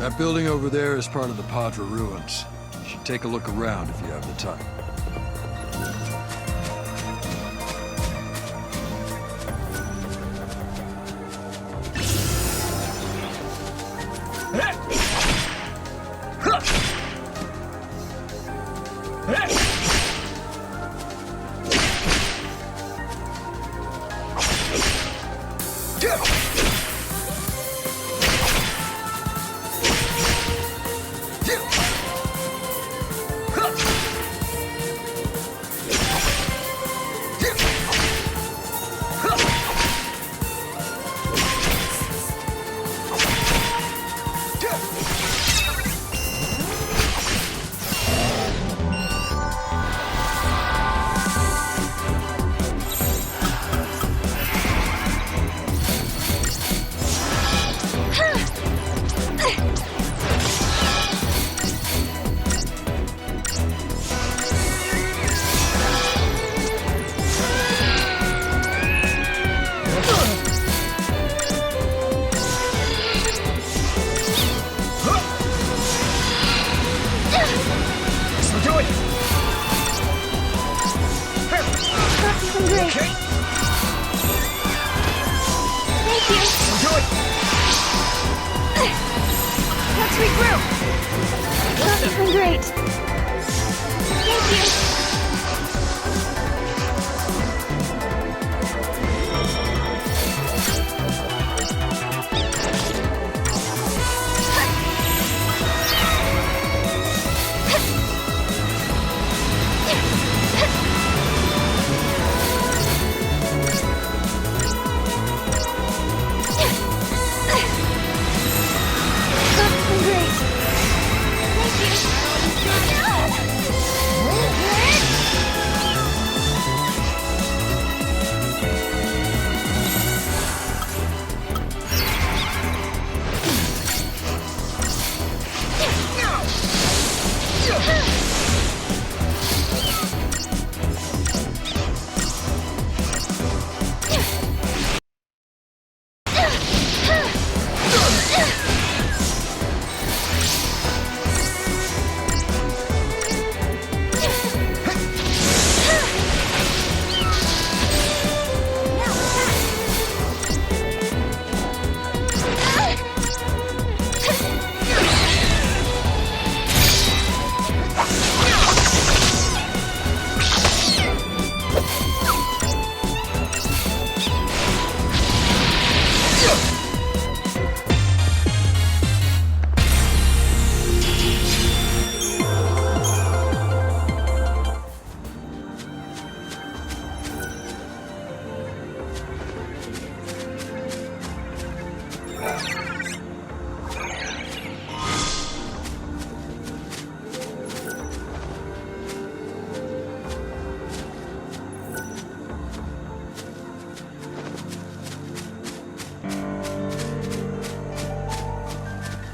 That building over there is part of the Padra ruins. You should take a look around if you have the time.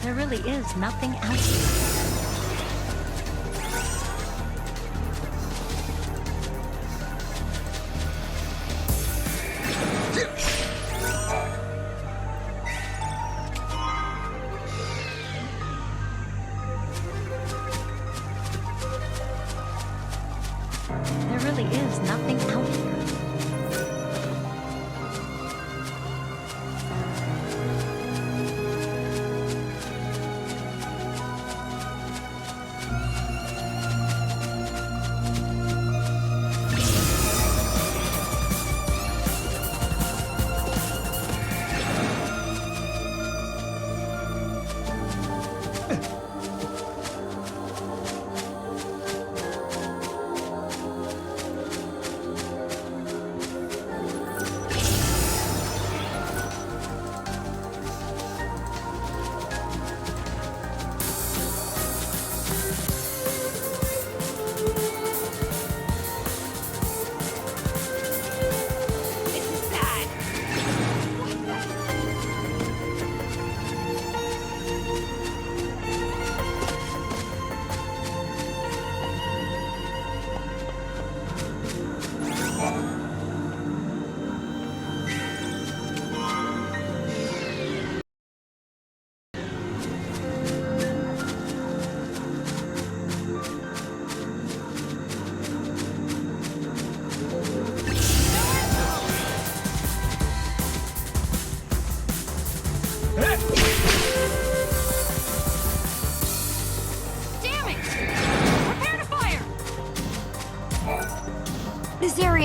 There really is nothing out here. There really is nothing out here.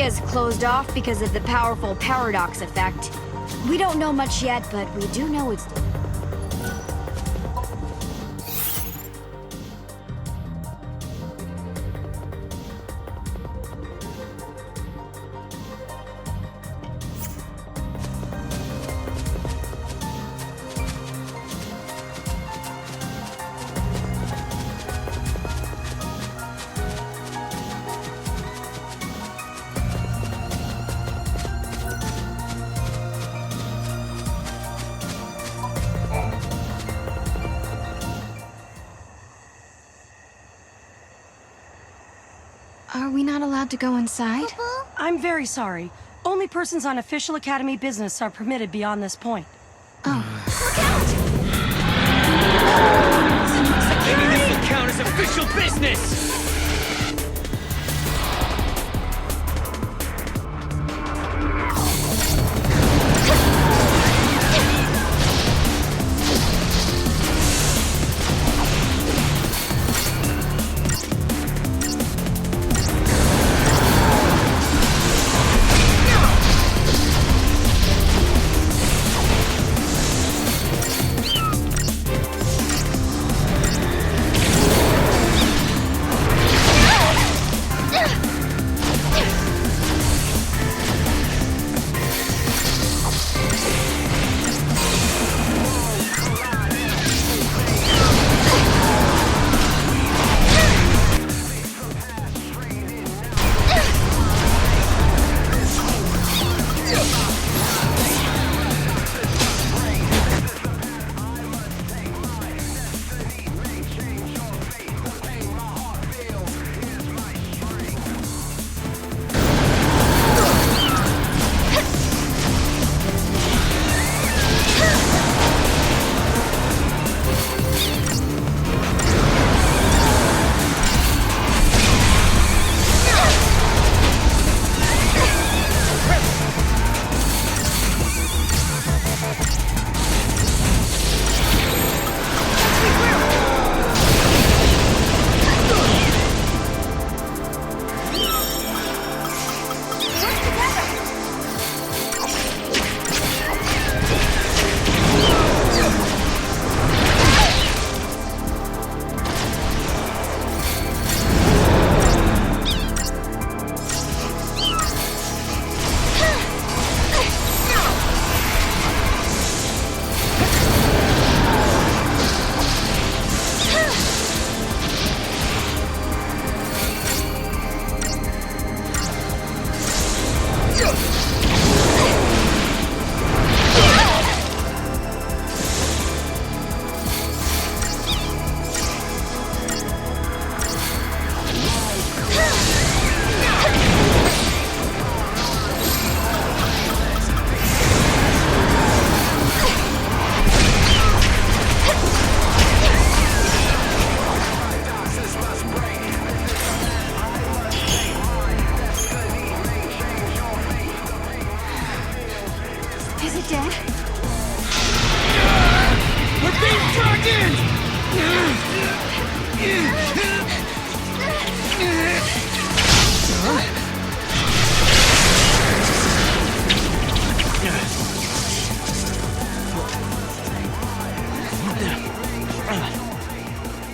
is closed off because of the powerful paradox effect. We don't know much yet, but we do know it's... Are we not allowed to go inside? I'm very sorry. Only persons on official Academy business are permitted beyond this point. Maybe this will count as official business!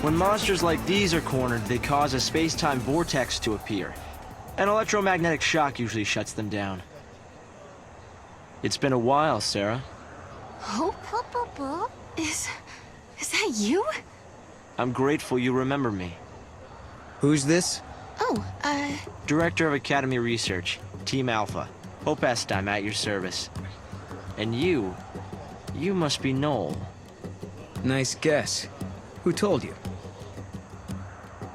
When monsters like these are cornered, they cause a space-time vortex to appear. An electromagnetic shock usually shuts them down. It's been a while, Serah. Hope? Is that you? I'm grateful you remember me. Who's this? Oh, Director of Academy Research, Team Alpha. Hope Est, I'm at your service. And you must be Noel. Nice guess. Who told you?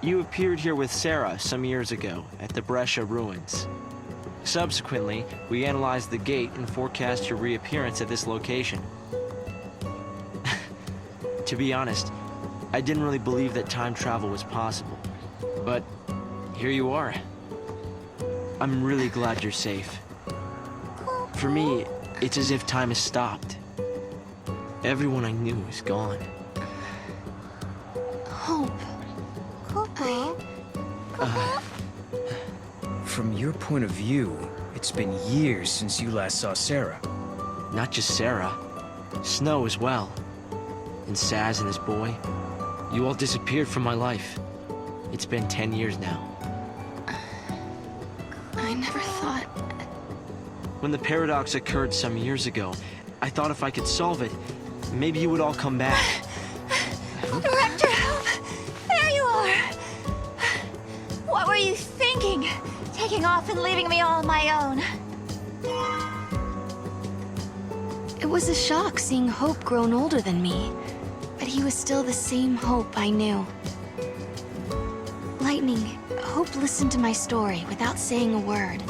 You appeared here with Serah some years ago at the Brescia ruins. Subsequently, we analyzed the gate and forecast your reappearance at this location. To be honest, I didn't really believe that time travel was possible. But here you are. I'm really glad you're safe. For me, it's as if time has stopped. Everyone I knew is gone. Hope. from your point of view, it's been years since you last saw Serah. Not just Serah, Snow as well. And Saz and his boy. You all disappeared from my life. It's been 10 years now. I never thought... When the paradox occurred some years ago, I thought if I could solve it, maybe you would all come back. Director, help! There you are! What were you thinking? Taking off and leaving me all on my own. It was a shock seeing Hope grown older than me. But he was still the same Hope I knew. Lightning, Hope listened to my story without saying a word.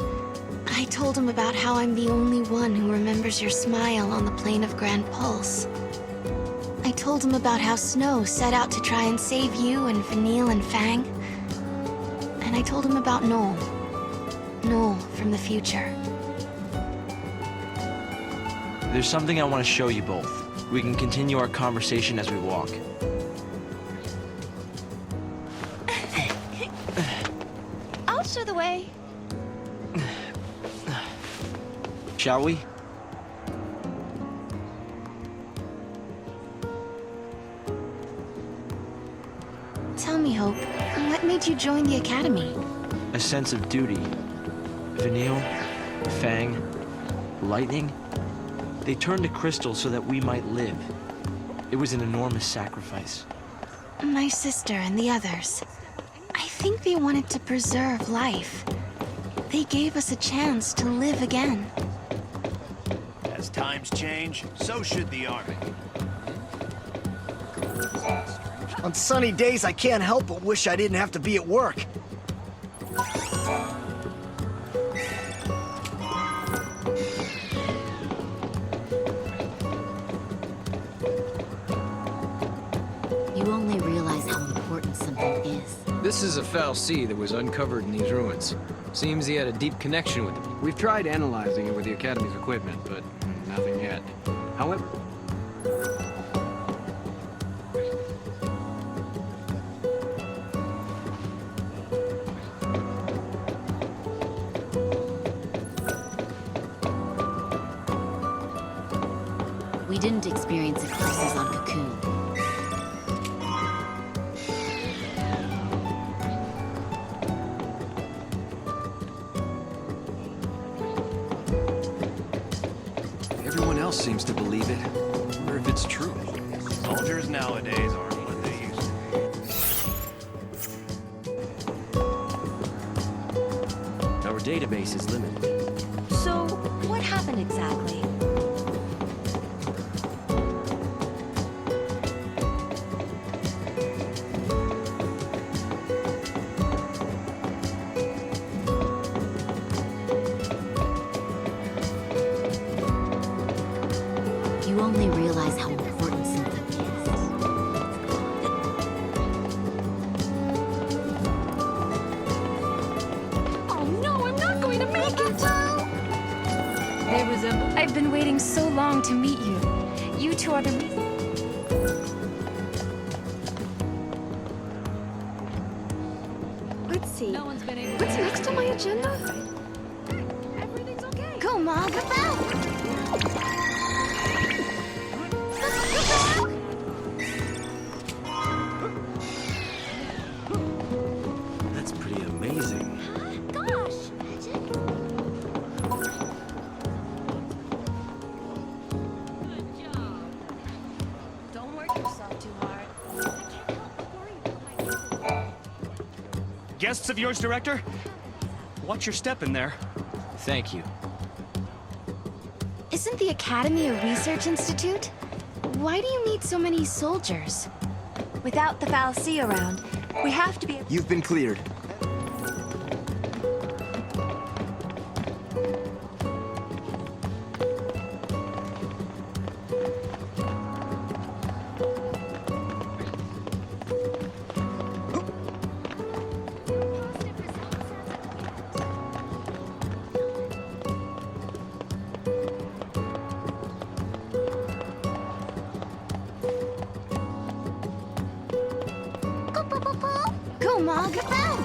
I told him about how I'm the only one who remembers your smile on the plane of Grand Pulse. I told him about how Snow set out to try and save you and Vanille and Fang. And I told him about Noel. Noel from the future. There's something I want to show you both. We can continue our conversation as we walk. I'll show the way. Shall we? Tell me, Hope, what made you join the Academy? A sense of duty. Vanille, Fang, Lightning, they turned to Crystal so that we might live. It was an enormous sacrifice. My sister and the others. I think they wanted to preserve life. They gave us a chance to live again. As times change, so should the Army. On sunny days, I can't help but wish I didn't have to be at work. You only realize how important something is. This is a foul sea that was uncovered in these ruins. Seems he had a deep connection with them. We've tried analyzing it with the Academy's equipment, but nothing yet. However... We didn't experience a crisis on Cocoon. Everyone else seems to believe it. I wonder if it's true. Soldiers nowadays aren't what they used to be. Our database is limited. So, what happened exactly? You only realize how important something is. Oh no, I'm not going to make it! They resemble... I've been waiting so long to meet you. You two are the reason... Let's see. What's next on my agenda? Everything's okay. Go, Mom, get out! That's pretty amazing. Gosh! Don't work yourself too hard. Guests of yours, Director? Watch your step in there. Thank you. Isn't the Academy a research institute? Why do you need so many soldiers? Without the foul sea around, we have to be... You've been cleared. Go, Mom, get out!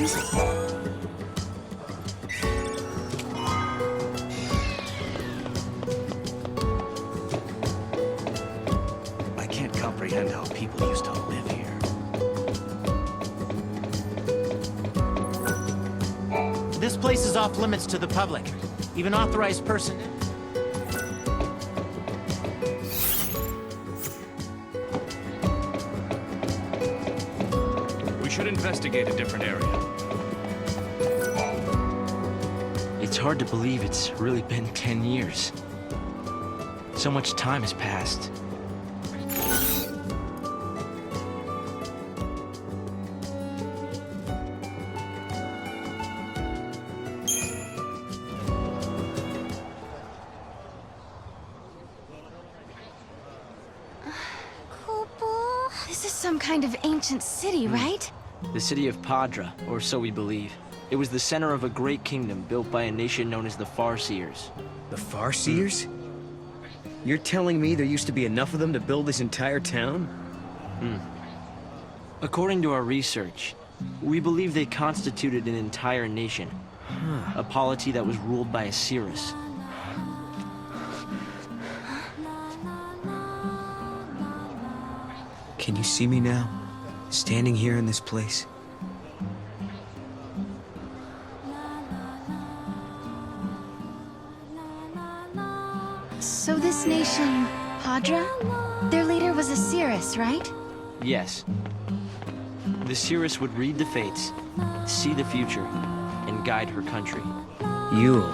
music. I can't comprehend how people used to live here. This place is off limits to the public. Even authorized person... We should investigate a different area. It's hard to believe it's really been 10 years. So much time has passed. This is some kind of ancient city, right? The city of Padra, or so we believe. It was the center of a great kingdom built by a nation known as the Farseers. The Farseers? You're telling me there used to be enough of them to build this entire town? According to our research, we believe they constituted an entire nation. A polity that was ruled by a Cirrus. Can you see me now? Standing here in this place? So this nation, Padra? Their leader was a Cirrus, right? Yes. The Cirrus would read the fates, see the future, and guide her country. Yule.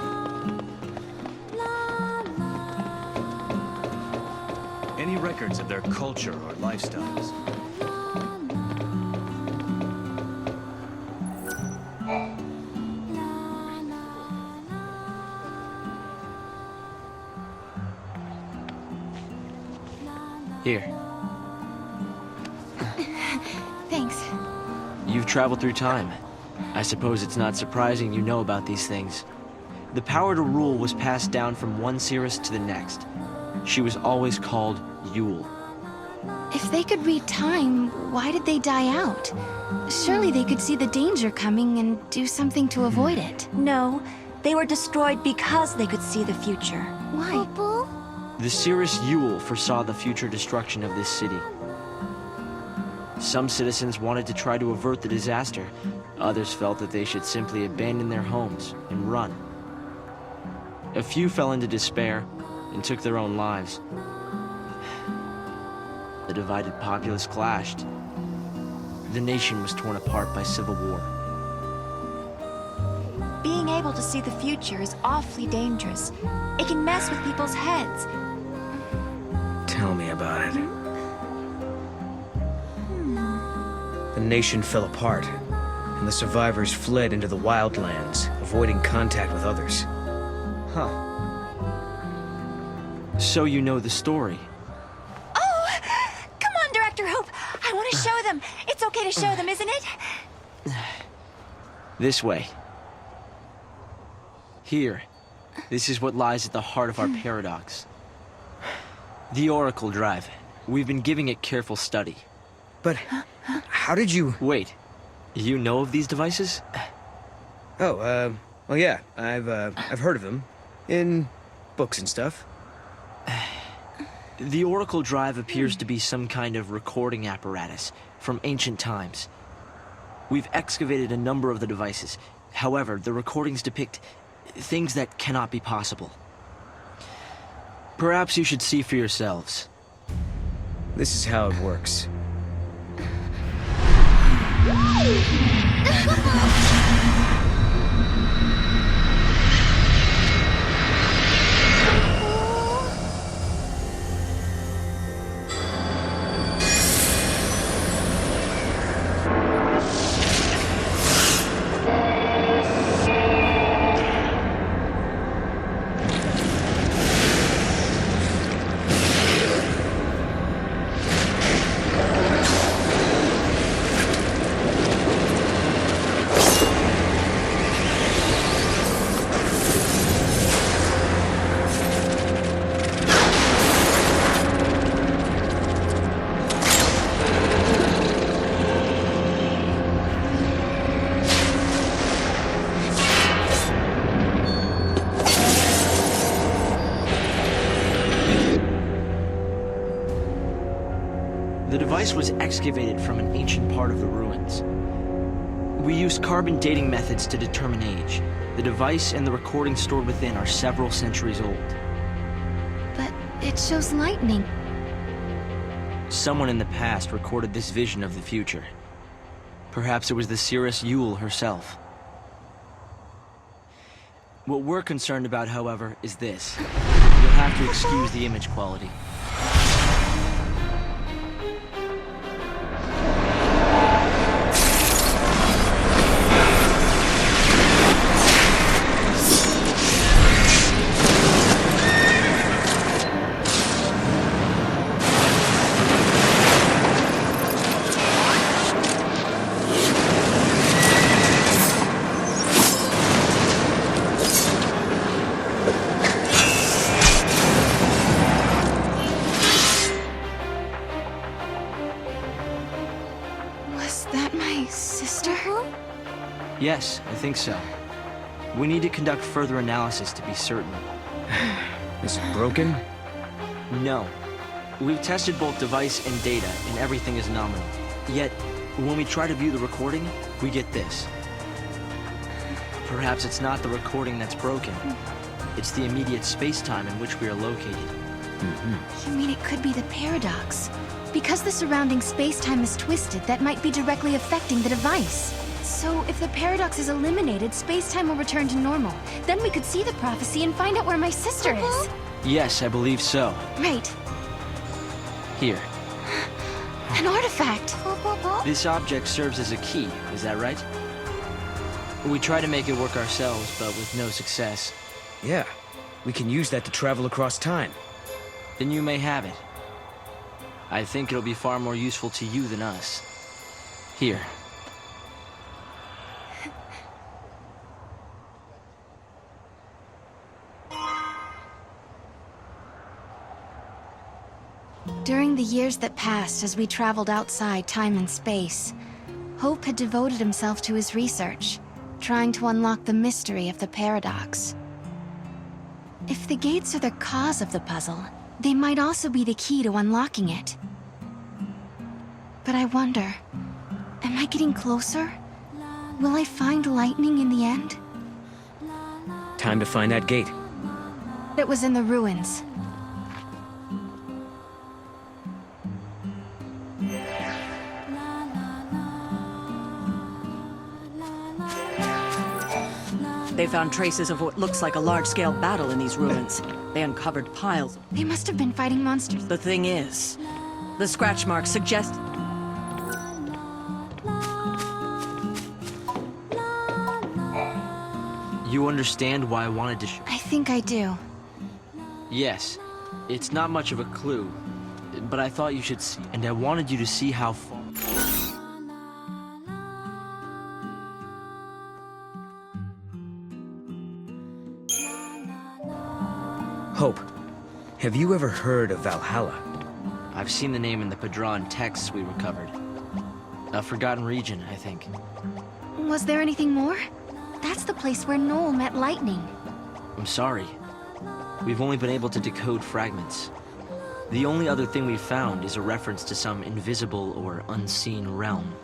Any records of their culture or lifestyles? Here. Thanks. You've traveled through time. I suppose it's not surprising you know about these things. The power to rule was passed down from one Cirrus to the next. She was always called Yule. If they could read time, why did they die out? Surely they could see the danger coming and do something to avoid it. No, they were destroyed because they could see the future. Why? The Cirrus Yule foresaw the future destruction of this city. Some citizens wanted to try to avert the disaster. Others felt that they should simply abandon their homes and run. A few fell into despair and took their own lives. The divided populace clashed. The nation was torn apart by civil war. Being able to see the future is awfully dangerous. It can mess with people's heads. Tell me about it. The nation fell apart, and the survivors fled into the wildlands, avoiding contact with others. Huh. So you know the story. Oh! Come on, Director Hope! I want to show them! It's okay to show them, isn't it? This way. Here. This is what lies at the heart of our paradox. The Oracle Drive. We've been giving it careful study. But how did you... Wait. You know of these devices? Oh, well, yeah. I've heard of them. In books and stuff. The Oracle Drive appears to be some kind of recording apparatus from ancient times. We've excavated a number of the devices. However, the recordings depict things that cannot be possible. Perhaps you should see for yourselves. This is how it works. The device was excavated from an ancient part of the ruins. We used carbon dating methods to determine age. The device and the recording stored within are several centuries old. But it shows lightning. Someone in the past recorded this vision of the future. Perhaps it was the seeress Yule herself. What we're concerned about, however, is this. You'll have to excuse the image quality. Yes, I think so. We need to conduct further analysis to be certain. Is it broken? No. We've tested both device and data, and everything is nominal. Yet, when we try to view the recording, we get this. Perhaps it's not the recording that's broken. It's the immediate space-time in which we are located. You mean it could be the paradox? Because the surrounding space-time is twisted, that might be directly affecting the device. So, if the paradox is eliminated, space-time will return to normal. Then we could see the prophecy and find out where my sister is. Yes, I believe so. Right. Here. An artifact! This object serves as a key, is that right? We try to make it work ourselves, but with no success. Yeah. We can use that to travel across time. Then you may have it. I think it'll be far more useful to you than us. Here. During the years that passed as we traveled outside time and space, Hope had devoted himself to his research, trying to unlock the mystery of the paradox. If the gates are the cause of the puzzle, they might also be the key to unlocking it. But I wonder, am I getting closer? Will I find lightning in the end? Time to find that gate. It was in the ruins. They found traces of what looks like a large-scale battle in these ruins. They uncovered piles. They must have been fighting monsters. The thing is, the scratch marks suggest... You understand why I wanted to I think I do. Yes. It's not much of a clue, but I thought you should see, and I wanted you to see how far... Hope, have you ever heard of Valhalla? I've seen the name in the Padron texts we recovered. A forgotten region, I think. Was there anything more? That's the place where Noel met lightning. I'm sorry. We've only been able to decode fragments. The only other thing we've found is a reference to some invisible or unseen realm.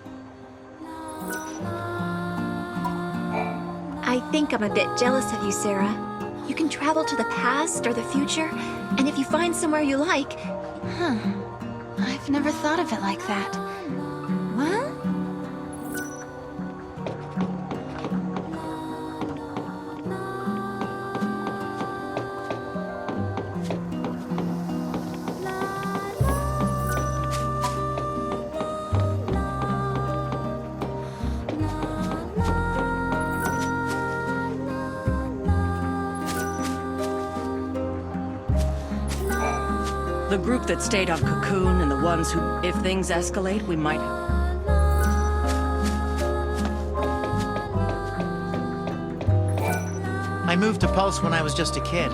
I think I'm a bit jealous of you, Serah. You can travel to the past or the future, and if you find somewhere you like... Huh. I've never thought of it like that. What? The group that stayed on Cocoon and the ones who, if things escalate, we might... I moved to Pulse when I was just a kid.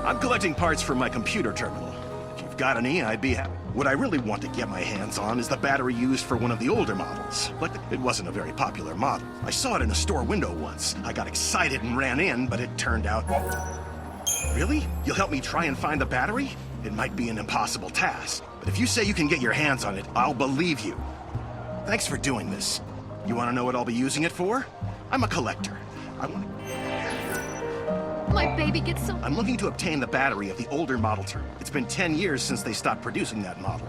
I'm collecting parts for my computer terminal. If you've got any, I'd be happy. What I really want to get my hands on is the battery used for one of the older models. It wasn't a very popular model. I saw it in a store window once. I got excited and ran in, but it turned out... Really? You'll help me try and find the battery? It might be an impossible task, but if you say you can get your hands on it, I'll believe you. Thanks for doing this. You want to know what I'll be using it for? I'm a collector. My baby gets so... I'm looking to obtain the battery of the older model turret. It's been 10 years since they stopped producing that model.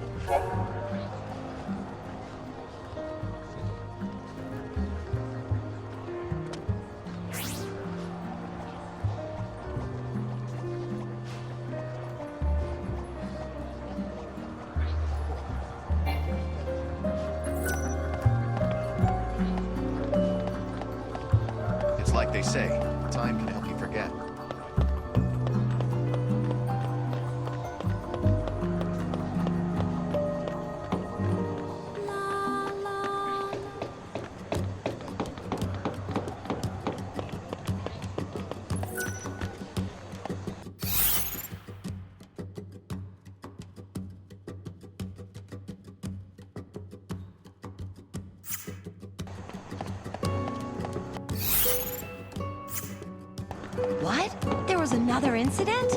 It's like they say, time can help you forget. What? There was another incident?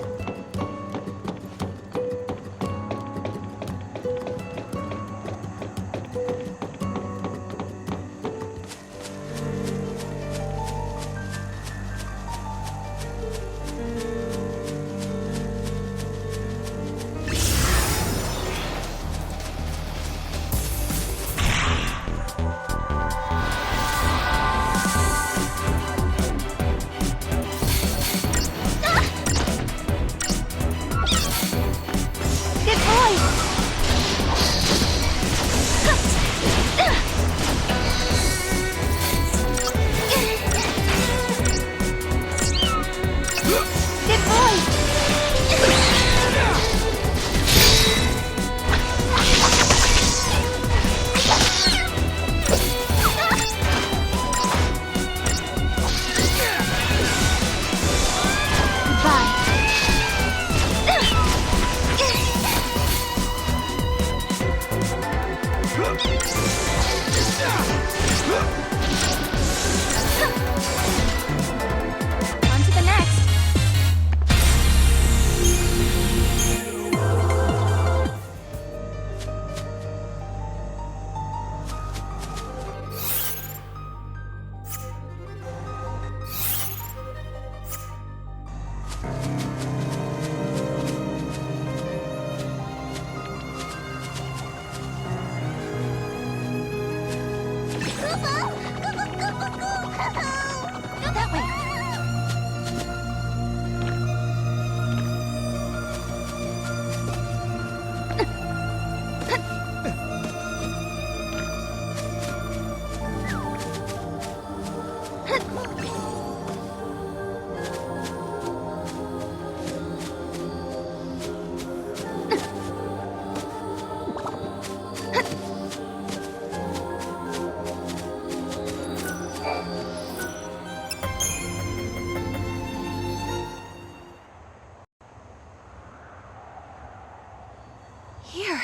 Here.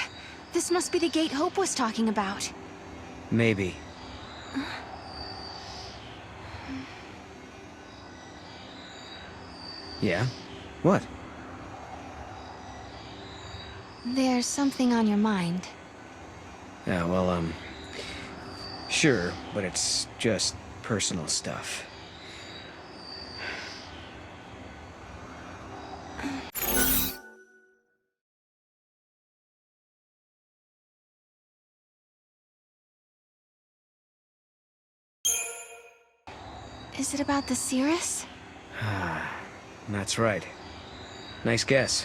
This must be the gate Hope was talking about. Maybe. Yeah? What? There's something on your mind. Yeah, well, sure, but it's just personal stuff. Is it about the Cirrus? That's right. Nice guess.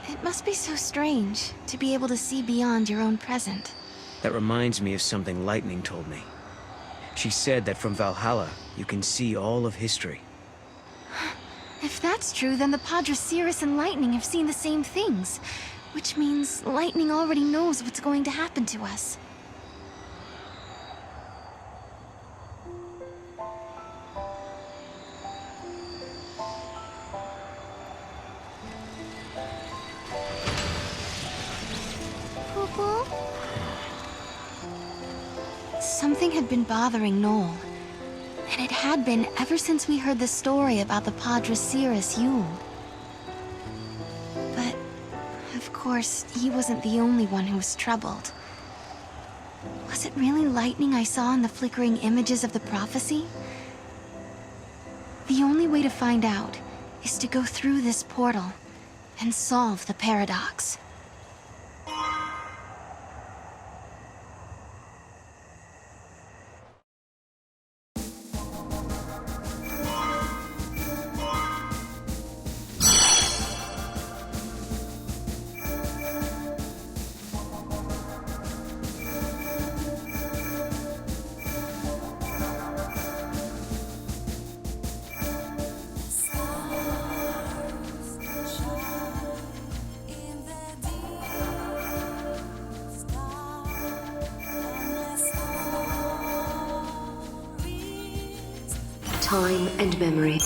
It must be so strange to be able to see beyond your own present. That reminds me of something Lightning told me. She said that from Valhalla, you can see all of history. If that's true, then the Padre Cirrus and Lightning have seen the same things. Which means Lightning already knows what's going to happen to us. something had been bothering Noel. And it had been ever since we heard the story about the Padre Cirrus Yule. But, of course, he wasn't the only one who was troubled. Was it really lightning I saw in the flickering images of the prophecy? The only way to find out is to go through this portal and solve the paradox. Time and memory.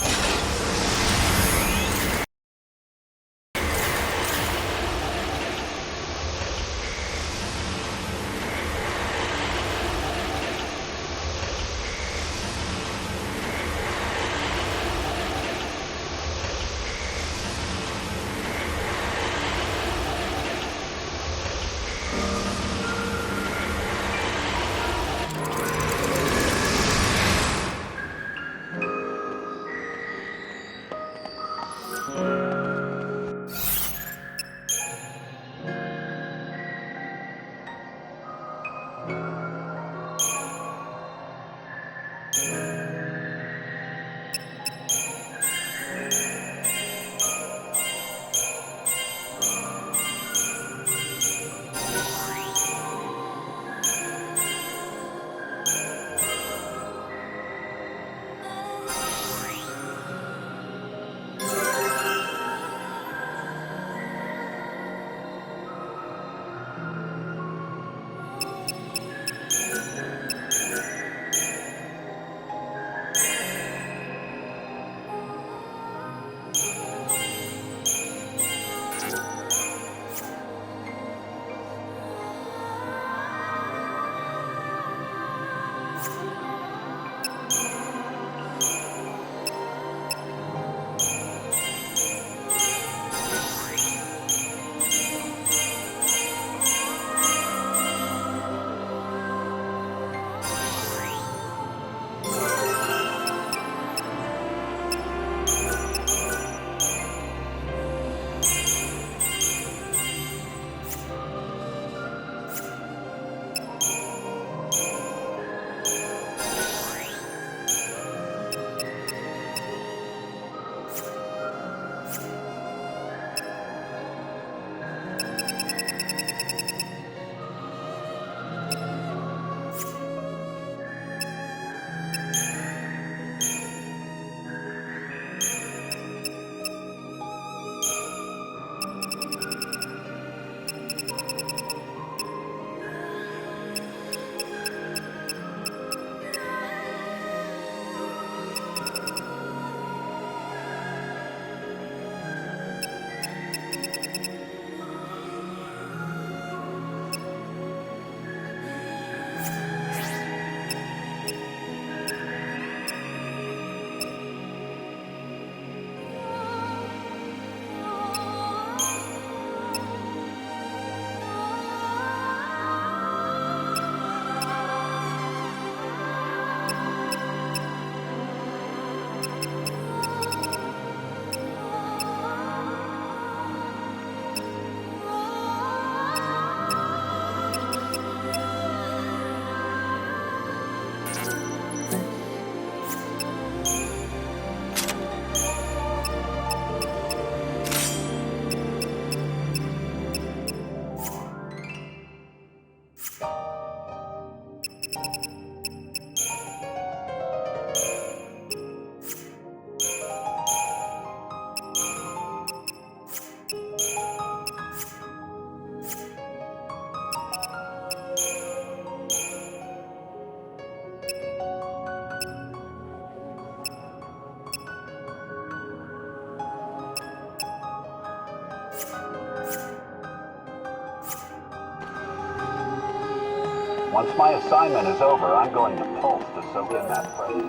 Once my assignment is over, I'm going to Pulse to soak in that fresh air.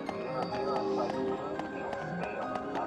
The air here inside the room feels stale and musty.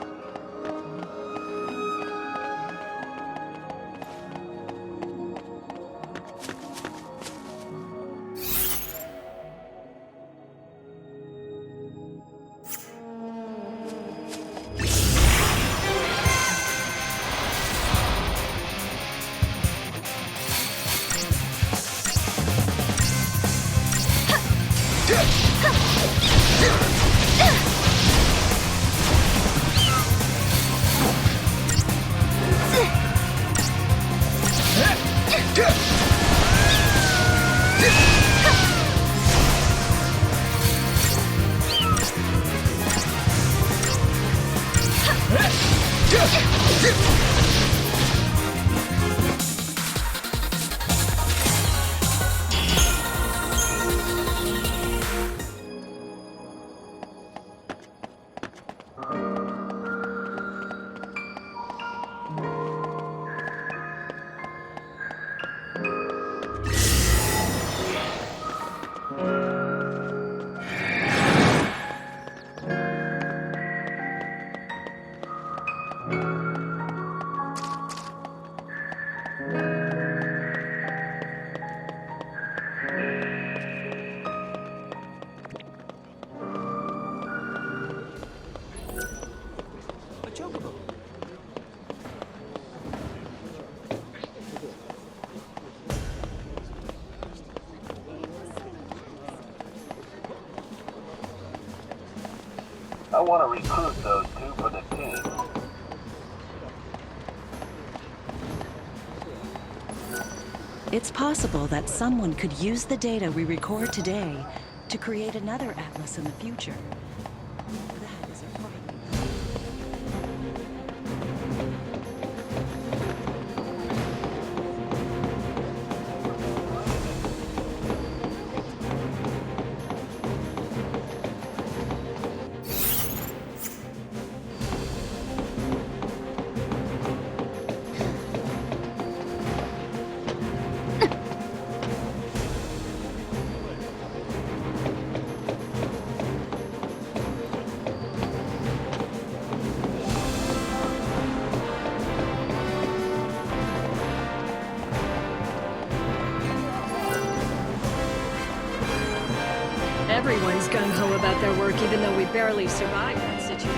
I want to recruit those two for the team. It's possible that someone could use the data we record today to create another atlas in the future. That is a frightening thought. Everyone's gung-ho about their work, even though we barely survived that situation.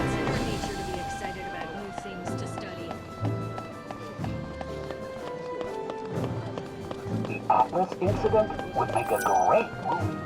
It's in our nature to be excited about new things to study. The Atlas incident would make a great movie.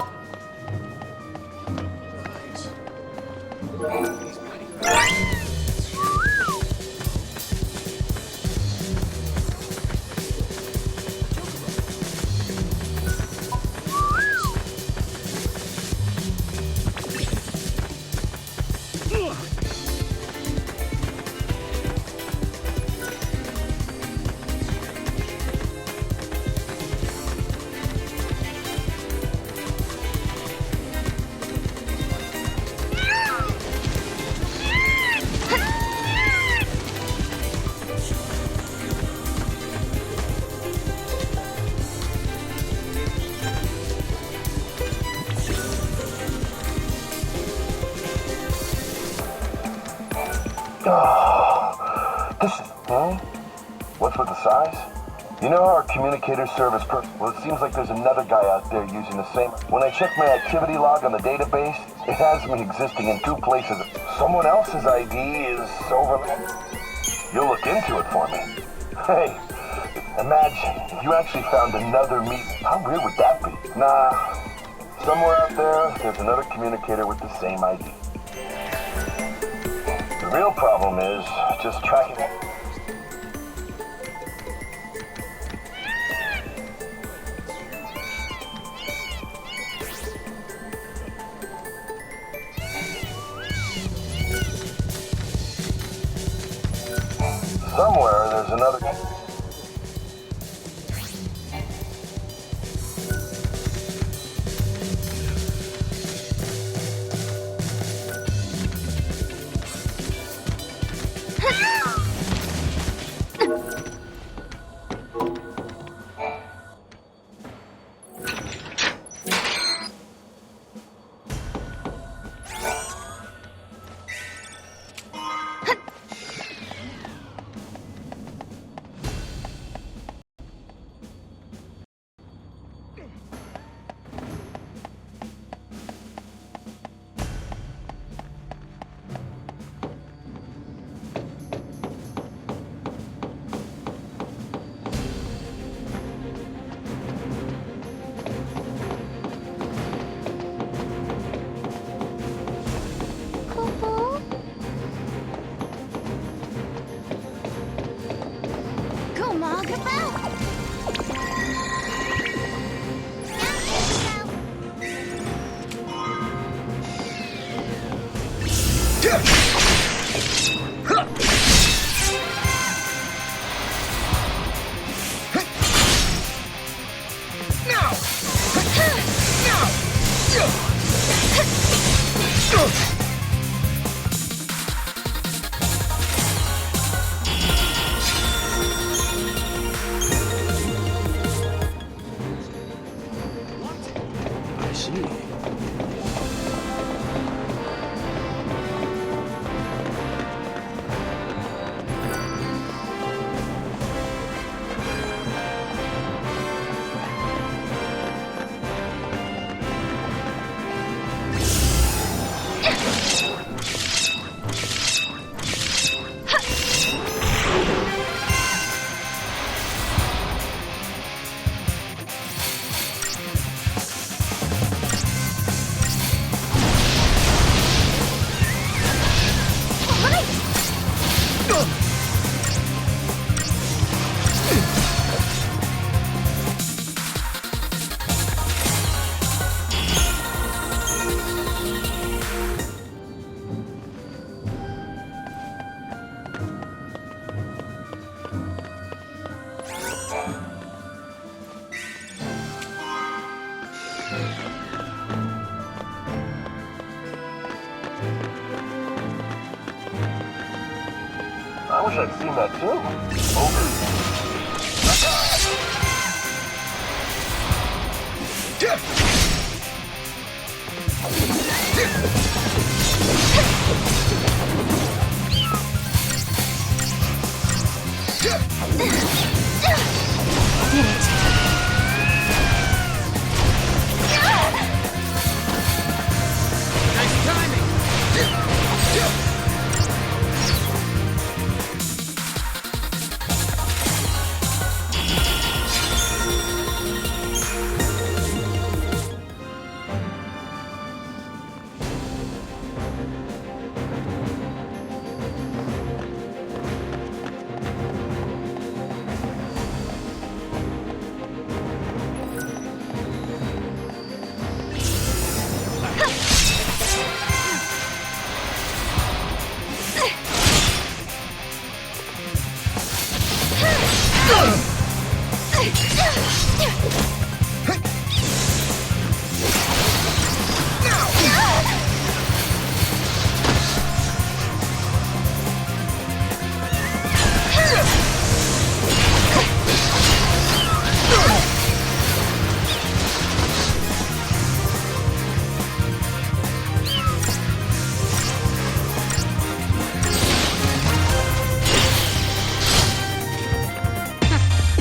What's with the size? You know our communicator service well, it seems like there's another guy out there using the same. When I check my activity log on the database, it has me existing in two places. Someone else's ID is overlapped. You'll look into it for me. Hey, imagine if you actually found another me. How weird would that be? Nah, somewhere out there, there's another communicator with the same ID. The real problem is just tracking it. Somewhere there's another. I see. I wish I'd seen that too. Over. Did it. Nice timing!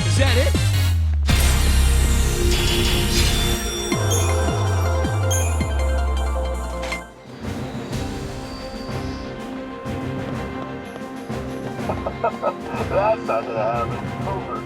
Is that it? That's not gonna happen. Over.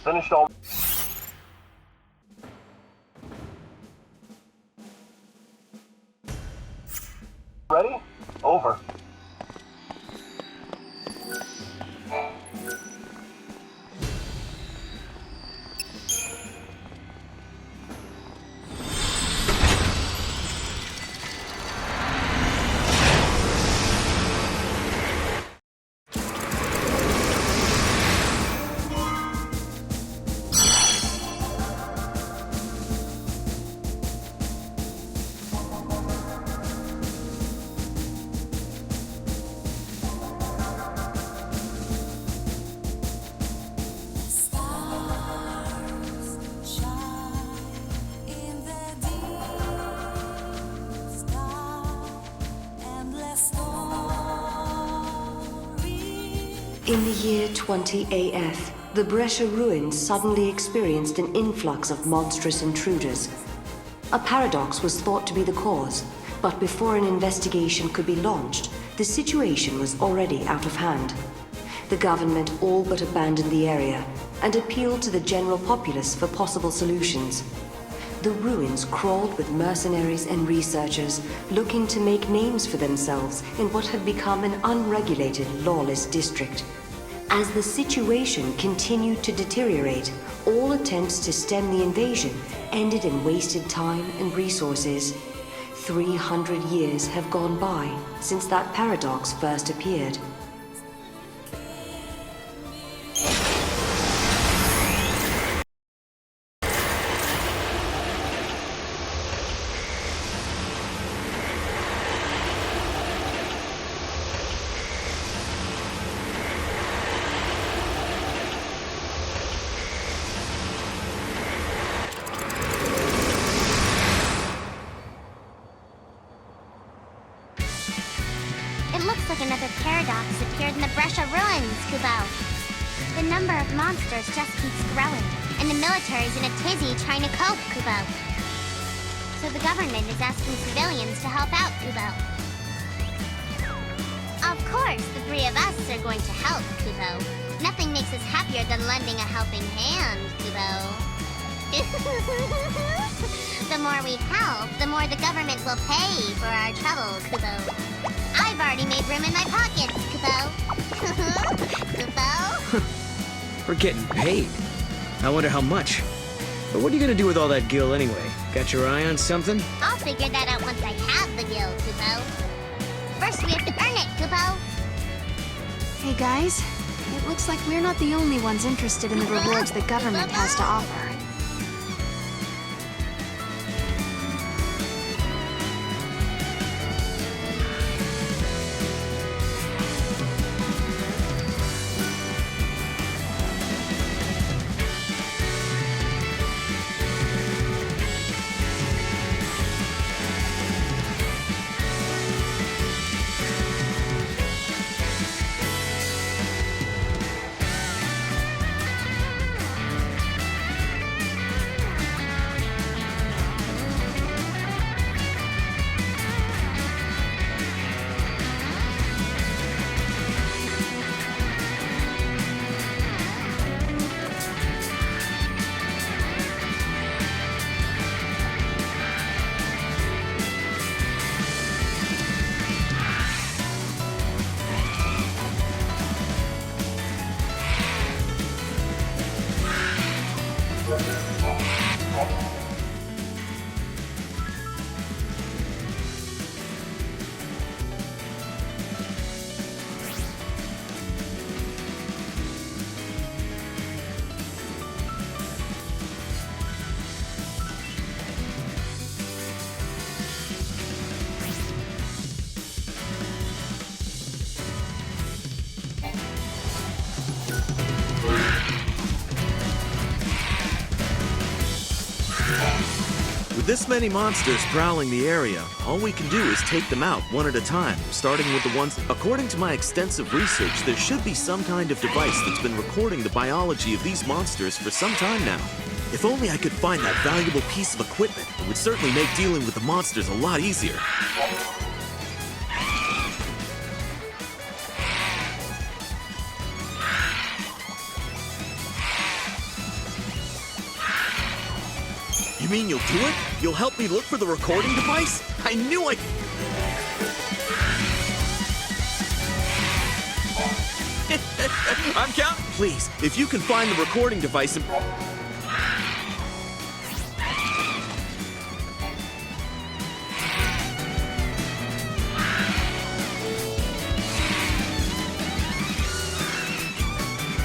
Finished all... Ready? Over. In the year 20 AF, the Brescia ruins suddenly experienced an influx of monstrous intruders. A paradox was thought to be the cause, but before an investigation could be launched, the situation was already out of hand. The government all but abandoned the area and appealed to the general populace for possible solutions. The ruins crawled with mercenaries and researchers looking to make names for themselves in what had become an unregulated, lawless district. As the situation continued to deteriorate, all attempts to stem the invasion ended in wasted time and resources. 300 years have gone by since that paradox first appeared. It looks like another paradox appeared in the Brescia ruins, Kubo. The number of monsters just keeps growing, and the military's in a tizzy trying to cope, Kubo. So the government is asking civilians to help out, Kubo. Of course, the three of us are going to help, Kubo. Nothing makes us happier than lending a helping hand, Kubo. The more we help, the more the government will pay for our trouble, Kubo. I've already made room in my pockets, Kubo. Kubo? We're getting paid. I wonder how much. But what are you gonna do with all that gil anyway? Got your eye on something? I'll figure that out once I have the guild, Kubo. First, we have to earn it, Kubo. Hey guys, it looks like we're not the only ones interested in the rewards the government has to offer. With this many monsters prowling the area, all we can do is take them out one at a time, starting with the ones... According to my extensive research, there should be some kind of device that's been recording the biology of these monsters for some time now. If only I could find that valuable piece of equipment, it would certainly make dealing with the monsters a lot easier. You mean you'll do it? You'll help me look for the recording device? I knew I... I'm counting. Please, if you can find the recording device and...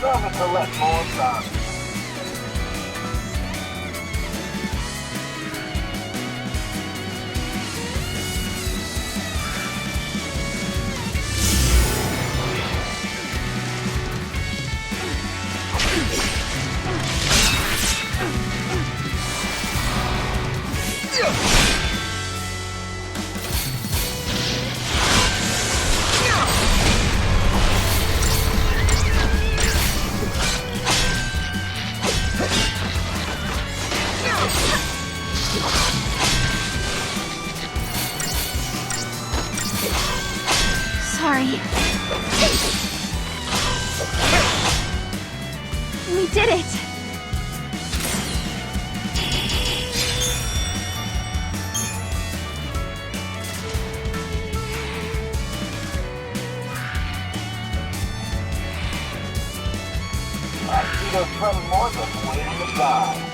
Trying to collect more time. Sorry. We did it! I see those friendly mortals waiting to die.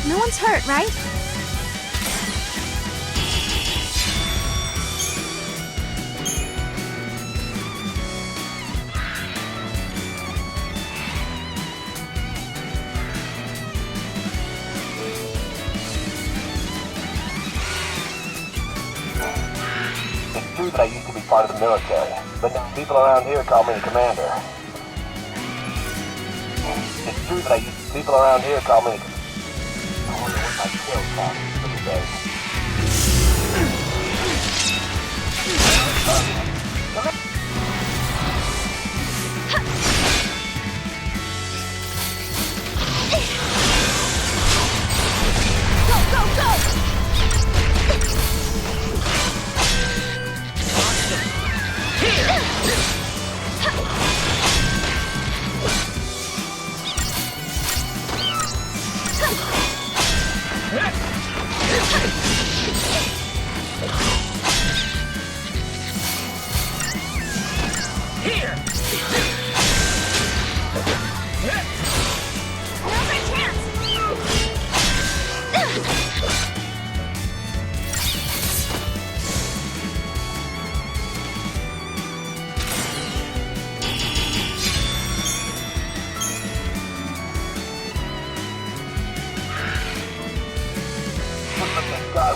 No one's hurt, right? It's true that I used to be part of the military, but now people around here call me commander. It's true that people around here call me I wonder what my skill count is for the day. Go, go, go!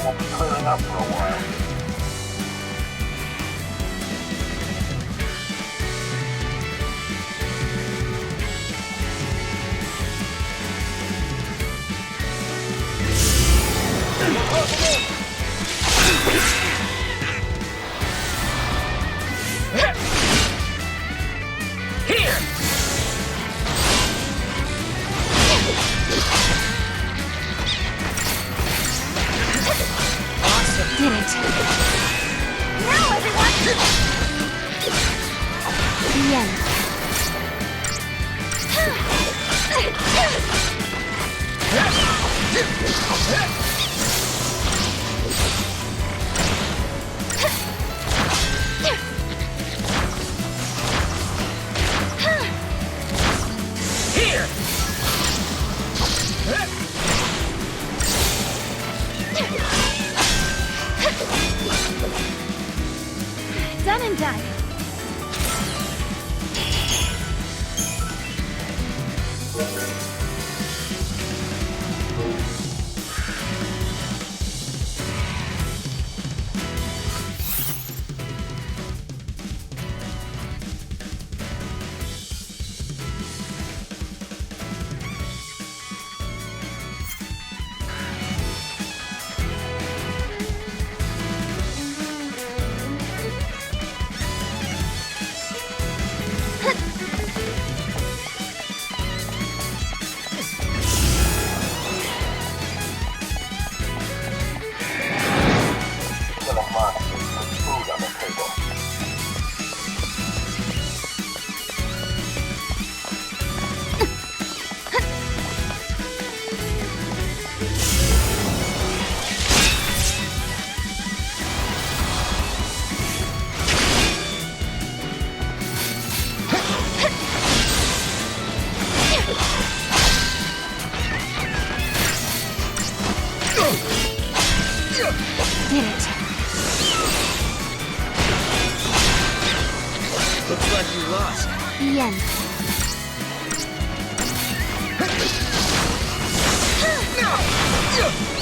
I won't be clearing up for a while. Did it. Now, everyone! The end. Here! Done and done. Did it. Looks like you lost. The end. No!